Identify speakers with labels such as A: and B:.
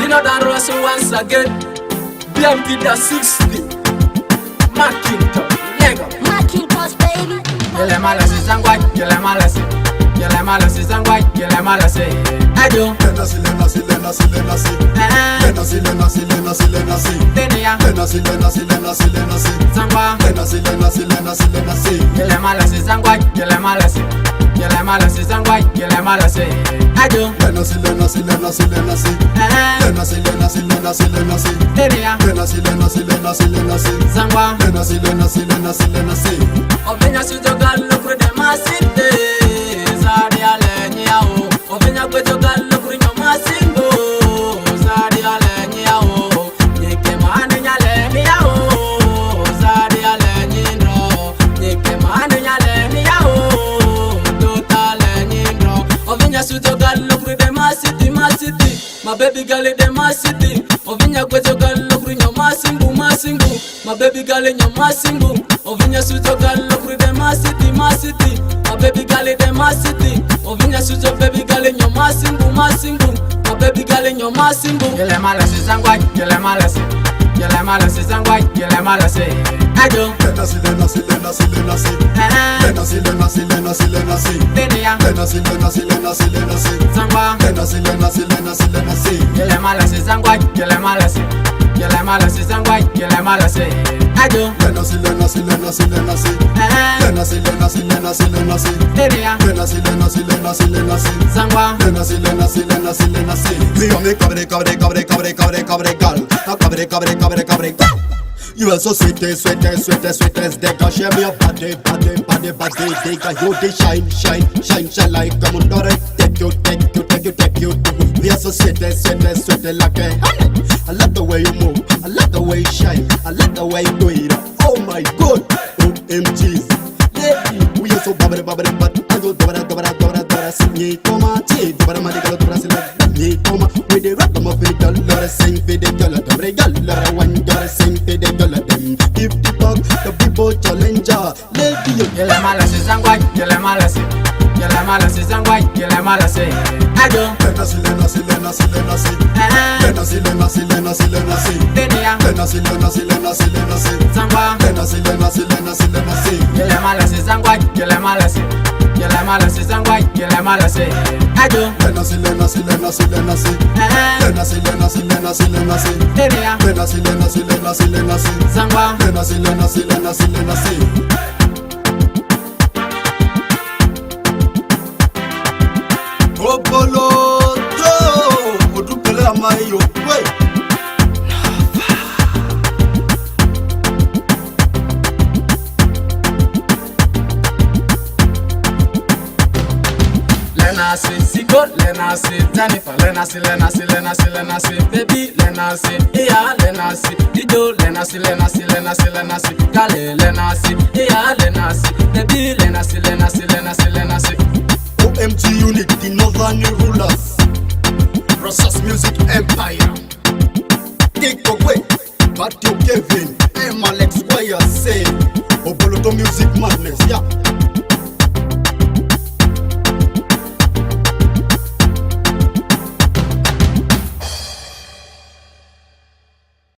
A: You know that Russell once again. BMP the 60. Macintosh, Lego.
B: Macintosh, baby.
A: Yele malasi zangwai, yele malasi. Yele malasi zangwai, yele malasi. Ajo.
C: Lenasi, lenasi, lenasi, lenasi. Lenasi, lenasi, lenasi, lenasi.
A: Tenia.
C: Lenasi, lenasi, lenasi, lenasi.
A: Zangwa.
C: Lenasi, lenasi, lenasi, lenasi.
A: Yele malasi zangwai, yele malasi. Yele malasi zangwai, yele malasi. Ajo.
C: Lenasi, lenasi, lenasi, lenasi. Lenasi, lenasi, lenasi, lenasi.
A: Tenia.
C: Lenasi, lenasi, lenasi, lenasi.
A: Zangwa.
C: Lenasi, lenasi, lenasi, lenasi.
A: Ovenya sujoga lokure de masite. Zari ale nyao. Ovenya kwejoga lokure nyoma singo. Zari ale nyao. Nyeke mane nyale nyao. Zari ale nyindro. Nyeke mane nyale nyao. Totale nyindro. Ovenya sujoga lokure de masite, masite. My baby girl in the masity. Ovinya kwejoga lokuri nyoma singu, masingu. My baby girl in nyoma singu. Ovinya sujoga lokuri the masity, masity. My baby girl in the masity. Ovinya sujo baby girl in nyoma singu, masingu. My baby girl in nyoma singu. Yele malasi zangwai, yele malasi. Yele malasi zangwai, yele malasi. Ajo.
C: Lenasi, lenasi, lenasi, lenasi. Lenasi, lenasi, lenasi, lenasi.
A: Tenia.
C: Lenasi, lenasi, lenasi, lenasi.
A: Zangwa.
C: Lenasi, lenasi, lenasi, lenasi.
A: Yele malasi zangwai, yele malasi. Yele malasi zangwai, yele malasi. Ajo.
C: Lenasi, lenasi, lenasi, lenasi. Lenasi, lenasi, lenasi, lenasi.
A: Tenia.
C: Lenasi, lenasi, lenasi, lenasi.
A: Zangwa.
C: Lenasi, lenasi, lenasi, lenasi. Me on me cover, cover, cover, cover, cover, cover, girl. Cover, cover, cover, cover, girl. You are so sweet, sweet, sweet, sweet as they can share me your body, body, body, body. They can you they shine, shine, shine, shine like a mundore. Take you, take you, take you, take you. We are so sweet, sweet, sweet like a honey. I love the way you move, I love the way you shine, I love the way you do it. Oh my God, OMGs. Yeah, we are so bubbly, bubbly, but I go dobra, dobra, dobra, dobra. Sing it, toma, tea, dobra, manigal, dobra, sing it, toma. We the rock them up with the dollar, sing for the dollar, dobra, dollar, one dollar, sing for the dollar. Them 50 bucks, the people challenger, lady.
A: Yele malasi zangwai, yele malasi. Yele malasi zangwai, yele malasi. Ajo.
C: Lenasi, lenasi, lenasi, lenasi. Lenasi, lenasi, lenasi, lenasi.
A: Tenia.
C: Lenasi, lenasi, lenasi, lenasi.
A: Zangwa.
C: Lenasi, lenasi, lenasi, lenasi.
A: Yele malasi zangwai, yele malasi. Yele malasi zangwai, yele malasi. Ajo.
C: Lenasi, lenasi, lenasi, lenasi. Lenasi, lenasi, lenasi, lenasi.
A: Tenia.
C: Lenasi, lenasi, lenasi, lenasi.
A: Zangwa.
C: Lenasi, lenasi, lenasi, lenasi. Opoloto, odupele amayo, wey.
A: Lenasi, Sigo, Lenasi, Jennifer, Lenasi, Lenasi, Lenasi, Lenasi, baby, Lenasi, iya, Lenasi, Dido, Lenasi, Lenasi, Lenasi, Lenasi, Gale, Lenasi, iya, Lenasi, baby, Lenasi, Lenasi, Lenasi, Lenasi.
C: OMG unit, the northern rulers. Process Music Empire. Take away, Patio Kevin, M. Alex Wire say, Oboloto Music Madness, yeah.